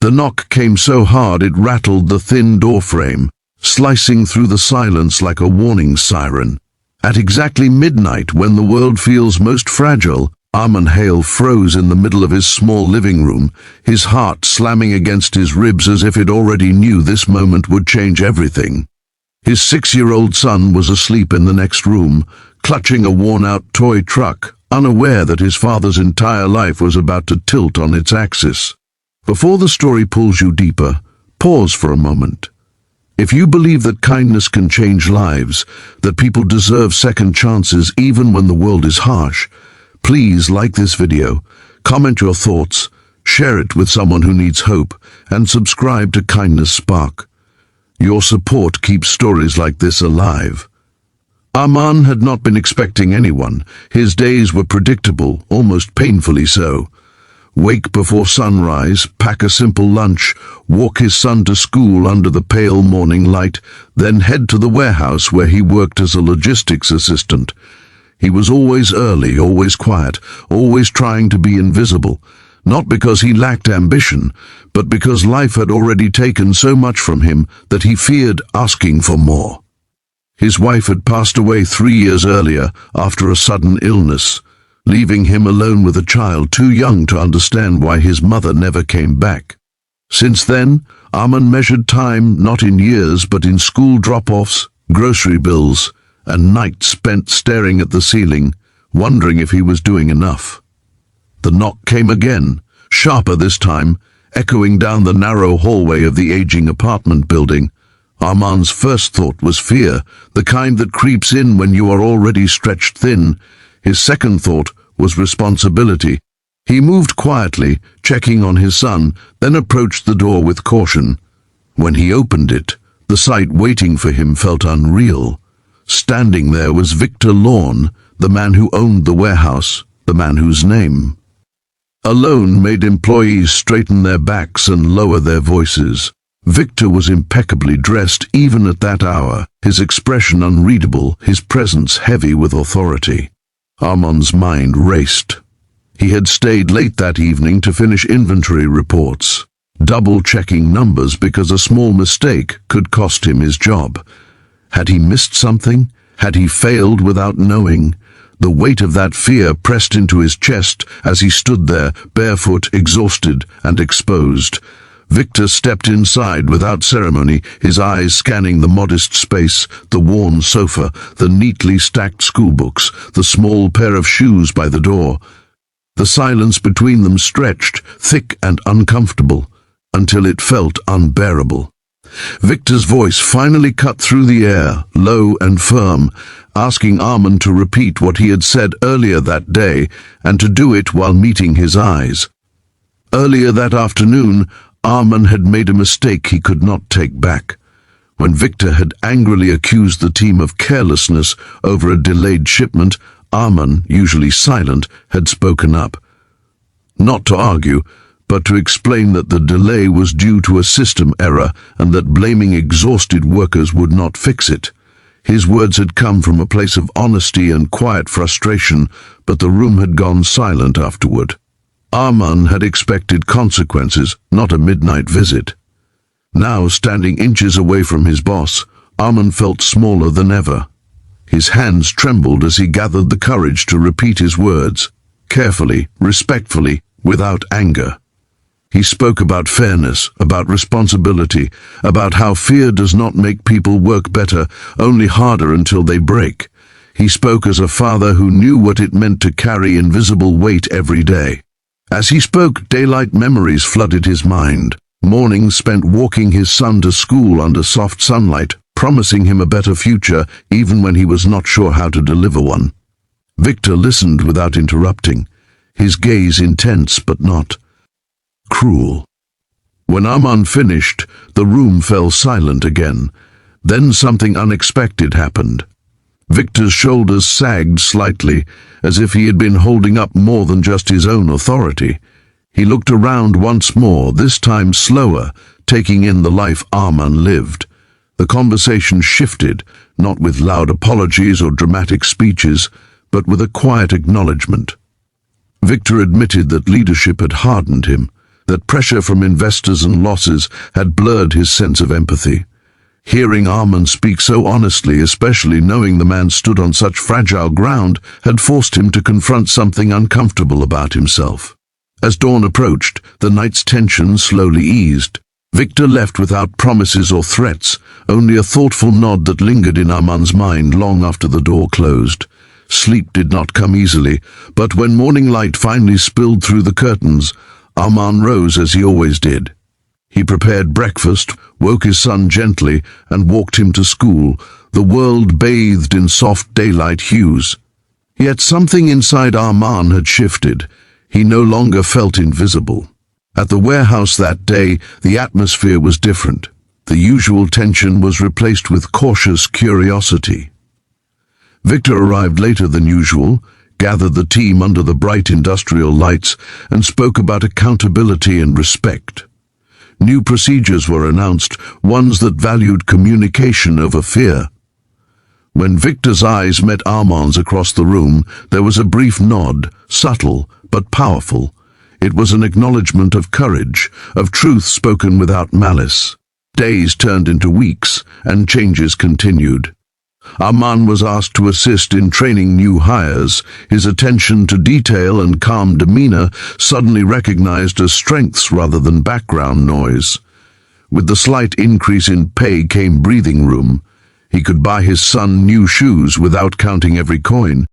The knock came so hard it rattled the thin doorframe, slicing through the silence like a warning siren. At exactly midnight, when the world feels most fragile, Arman Hale froze in the middle of his small living room, his heart slamming against his ribs as if it already knew this moment would change everything. His 6-year-old son was asleep in the next room, clutching a worn-out toy truck, unaware that his father's entire life was about to tilt on its axis. Before the story pulls you deeper, pause for a moment. If you believe that kindness can change lives, that people deserve second chances even when the world is harsh, please like this video, comment your thoughts, share it with someone who needs hope, and subscribe to Kindness Spark. Your support keeps stories like this alive. Arman had not been expecting anyone. His days were predictable, almost painfully so. Wake before sunrise, pack a simple lunch, walk his son to school under the pale morning light, then head to the warehouse where he worked as a logistics assistant. He was always early, always quiet, always trying to be invisible, not because he lacked ambition, but because life had already taken so much from him that he feared asking for more. His wife had passed away 3 years earlier after a sudden illness, leaving him alone with a child too young to understand why his mother never came back. Since then, Arman measured time not in years but in school drop-offs, grocery bills, and nights spent staring at the ceiling, wondering if he was doing enough. The knock came again, sharper this time, echoing down the narrow hallway of the aging apartment building. Arman's first thought was fear, the kind that creeps in when you are already stretched thin. His second thought was responsibility. He moved quietly, checking on his son, then approached the door with caution. When he opened it, the sight waiting for him felt unreal. Standing there was Victor Lorne, the man who owned the warehouse, the man whose name alone made employees straighten their backs and lower their voices. Victor was impeccably dressed even at that hour, his expression unreadable, his presence heavy with authority. Arman's mind raced. He had stayed late that evening to finish inventory reports, double-checking numbers because a small mistake could cost him his job. Had he missed something? Had he failed without knowing? The weight of that fear pressed into his chest as he stood there, barefoot, exhausted, and exposed. Victor stepped inside without ceremony, his eyes scanning the modest space, the worn sofa, the neatly stacked schoolbooks, the small pair of shoes by the door. The silence between them stretched, thick and uncomfortable, until it felt unbearable. Victor's voice finally cut through the air, low and firm, asking Arman to repeat what he had said earlier that day, and to do it while meeting his eyes. Earlier that afternoon, Arman had made a mistake he could not take back. When Victor had angrily accused the team of carelessness over a delayed shipment, Arman, usually silent, had spoken up. Not to argue, but to explain that the delay was due to a system error and that blaming exhausted workers would not fix it. His words had come from a place of honesty and quiet frustration, but the room had gone silent afterward. Arman had expected consequences, not a midnight visit. Now, standing inches away from his boss, Arman felt smaller than ever. His hands trembled as he gathered the courage to repeat his words, carefully, respectfully, without anger. He spoke about fairness, about responsibility, about how fear does not make people work better, only harder until they break. He spoke as a father who knew what it meant to carry invisible weight every day. As he spoke, daylight memories flooded his mind. Mornings spent walking his son to school under soft sunlight, promising him a better future even when he was not sure how to deliver one. Victor listened without interrupting, his gaze intense but not cruel. When Arman finished, the room fell silent again. Then something unexpected happened. Victor's shoulders sagged slightly, as if he had been holding up more than just his own authority. He looked around once more, this time slower, taking in the life Arman lived. The conversation shifted, not with loud apologies or dramatic speeches, but with a quiet acknowledgement. Victor admitted that leadership had hardened him, that pressure from investors and losses had blurred his sense of empathy. Hearing Armand speak so honestly, especially knowing the man stood on such fragile ground, had forced him to confront something uncomfortable about himself. As dawn approached, the night's tension slowly eased. Victor left without promises or threats, only a thoughtful nod that lingered in Armand's mind long after the door closed. Sleep did not come easily, but when morning light finally spilled through the curtains, Armand rose as he always did. He prepared breakfast, woke his son gently, and walked him to school, the world bathed in soft daylight hues. Yet something inside Armand had shifted. He no longer felt invisible. At the warehouse that day, the atmosphere was different. The usual tension was replaced with cautious curiosity. Victor arrived later than usual, gathered the team under the bright industrial lights, and spoke about accountability and respect. New procedures were announced, ones that valued communication over fear. When Victor's eyes met Armand's across the room, there was a brief nod, subtle but powerful. It was an acknowledgement of courage, of truth spoken without malice. Days turned into weeks, and changes continued. Armand was asked to assist in training new hires, his attention to detail and calm demeanor suddenly recognized as strengths rather than background noise. With the slight increase in pay came breathing room. He could buy his son new shoes without counting every coin,